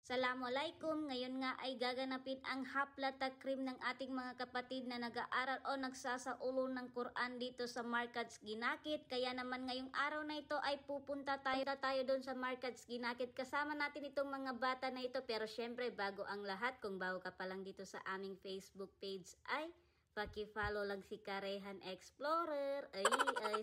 Assalamualaikum. Ngayon nga ay gaganapin ang hapla takrim ng ating mga kapatid na nag-aaral o nagsasaulo ng Quran dito sa Markaz Ginakit. Kaya naman ngayong araw na ito ay pupunta tayo doon sa Markaz Ginakit. Kasama natin itong mga bata na ito. Pero syempre bago ang lahat, kung bago ka pa lang dito sa aming Facebook page ay paki-follow lang si Karehan Explorer.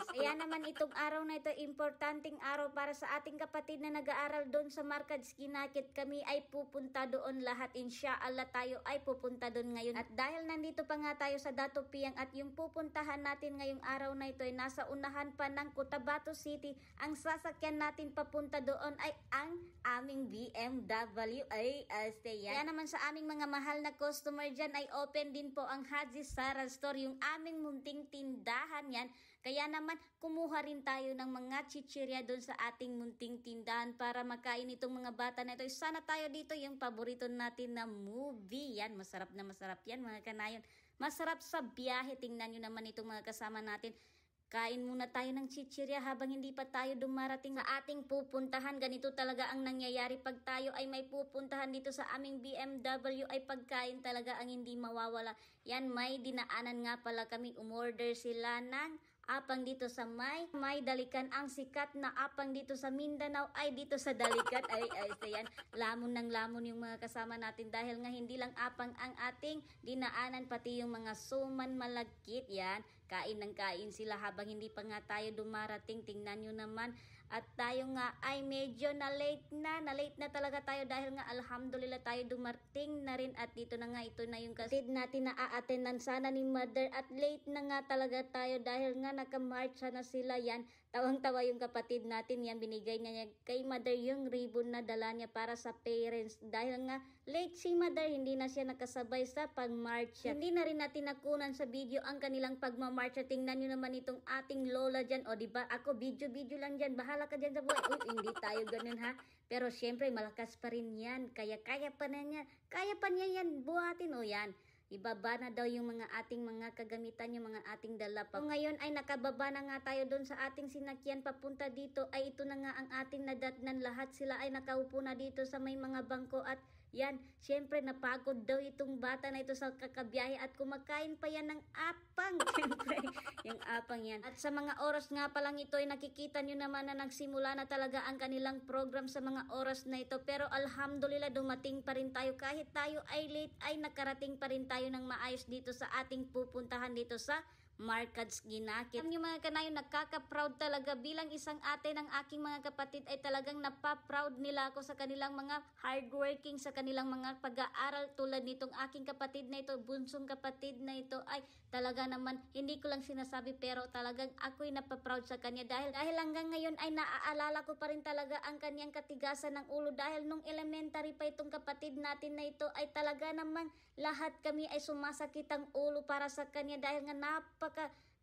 Kaya naman itong araw na ito, importanteng araw para sa ating kapatid na nag-aaral doon sa Markaz Ginakit. Kami ay pupunta doon lahat. Insyaallah tayo ay pupunta doon ngayon. At dahil nandito pa nga tayo sa Dato Piang at yung pupuntahan natin ngayong araw na ito ay nasa unahan pa ng Cotabato City. Ang sasakyan natin papunta doon ay ang aming BMW. Kaya naman sa aming mga mahal na customer dyan ay open din po ang Haji Sara Store, yung aming munting tindahan yan. Kaya naman kumuha rin tayo ng mga chichirya doon sa ating munting tindahan para makain itong mga bata na ito. Sana tayo dito yung paborito natin na movie. Yan, masarap na masarap yan mga kanayon. Masarap sa biyahe. Tingnan nyo naman itong mga kasama natin. Kain muna tayo ng chichirya habang hindi pa tayo dumarating sa ating pupuntahan. Ganito talaga ang nangyayari pag tayo ay may pupuntahan dito sa aming BMW ay pagkain talaga ang hindi mawawala. Yan, may dinaanan nga pala kami. Umorder sila ng apang dito sa may Dalikan. Ang sikat na apang dito sa Mindanao ay dito sa Dalikan. Yan, lamon ng lamon yung mga kasama natin dahil nga hindi lang apang ang ating dinaanan, pati yung mga suman malagkit. Yan, kain ng kain sila habang hindi pa nga tayo dumarating. Tingnan nyo naman. At tayo nga ay medyo na late na talaga tayo dahil nga alhamdulillah tayo dumarating na rin. At dito na nga, ito na yung kapatid natin na a-attendan sana ni mother. At late na nga talaga tayo dahil nga nakamarcha na sila. Yan, tawang-tawa yung kapatid natin. Yan, binigay niya kay mother yung ribbon na dala niya para sa parents. Dahil nga late si mother, hindi na siya nakasabay sa pagmarcha. Hindi na rin natin nakunan sa video ang kanilang pagmamarcha. Tingnan nyo naman itong ating lola dyan. O diba, ako video lang dyan. Bahala ka dyan sa buhay. Hindi tayo ganun ha. Pero syempre malakas pa rin yan. Kaya pa niya yan buhatin. O yan, ibaba na daw yung mga ating mga kagamitan, yung mga ating dala pa. Ngayon ay nakababa na nga tayo doon sa ating sinakyan papunta dito. Ay ito na nga ang ating nadatnan. Lahat sila ay nakaupo na dito sa may mga bangko. At yan, syempre napagod daw itong bata na ito sa kakabiyahe at kumakain pa yan ng apang. Syempre, yung apang yan. At sa mga oras nga pa lang ito ay nakikita nyo naman na nagsimula na talaga ang kanilang program sa mga oras na ito. Pero alhamdulillah dumating pa rin tayo. Kahit tayo ay late ay nakarating pa rin tayo ng maayos dito sa ating pupuntahan dito sa Markaz Ginakit. Alam nyo mga kanayon, nakaka-proud talaga bilang isang ate ng aking mga kapatid ay talagang napaproud nila ako sa kanilang mga hardworking, sa kanilang mga pag-aaral tulad nitong aking kapatid na ito, bunsong kapatid na ito ay talaga naman hindi ko lang sinasabi pero talagang ako'y napaproud sa kanya dahil hanggang ngayon ay naaalala ko pa rin talaga ang kanyang katigasan ng ulo dahil nung elementary pa itong kapatid natin na ito ay talaga naman lahat kami ay sumasakit ang ulo para sa kanya dahil nga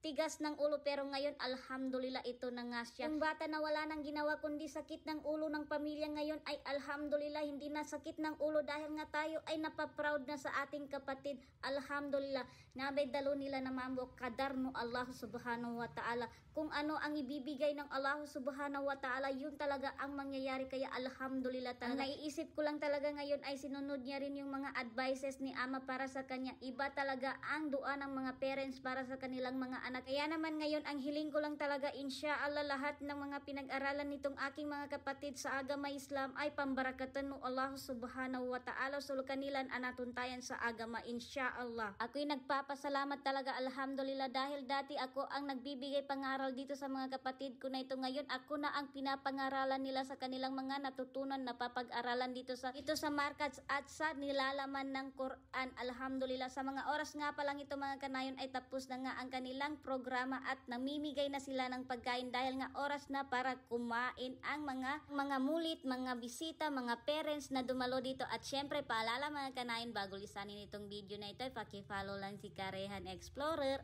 tigas ng ulo. Pero ngayon alhamdulillah ito na nga siya. Yung bata na wala nang ginawa kundi sakit ng ulo ng pamilya ngayon ay alhamdulillah hindi na sakit ng ulo dahil nga tayo ay napaproud na sa ating kapatid. Alhamdulillah, nabay dalo nila na mambok kadar no Allah subhanahu wa ta'ala. Kung ano ang ibibigay ng Allah subhanahu wa ta'ala, yun talaga ang mangyayari. Kaya alhamdulillah talaga. Ang naiisip ko lang talaga ngayon ay sinunod niya rin yung mga advices ni ama para sa kanya. Iba talaga ang dua ng mga parents para sa kanilang mga anak. Kaya naman ngayon ang hiling ko lang talaga insyaallah lahat ng mga pinag-aralan nitong aking mga kapatid sa agama Islam ay pambarakatan no Allah subhanahu wa ta'ala sulkanilan anatuntayan sa agama insyaallah. Ako'y nagpapasalamat talaga alhamdulillah dahil dati ako ang nagbibigay pangaral dito sa mga kapatid ko na ito. Ngayon ako na ang pinapangaralan nila sa kanilang mga natutunan na papag-aralan dito sa Markaz at sa nilalaman ng Quran. Alhamdulillah, sa mga oras nga pa lang ito mga kanayon ay tapos na nga ang kanilang programa at namimigay na sila ng pagkain dahil nga oras na para kumain ang mga mulit, mga bisita, mga parents na dumalo dito. At syempre paalala mga kanayon, bago lisanin itong video na ito, paki-follow lang si Karehan Explorer.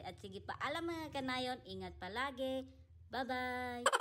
At sige, paalam mga kanayon, ingat palagi. Bye-bye!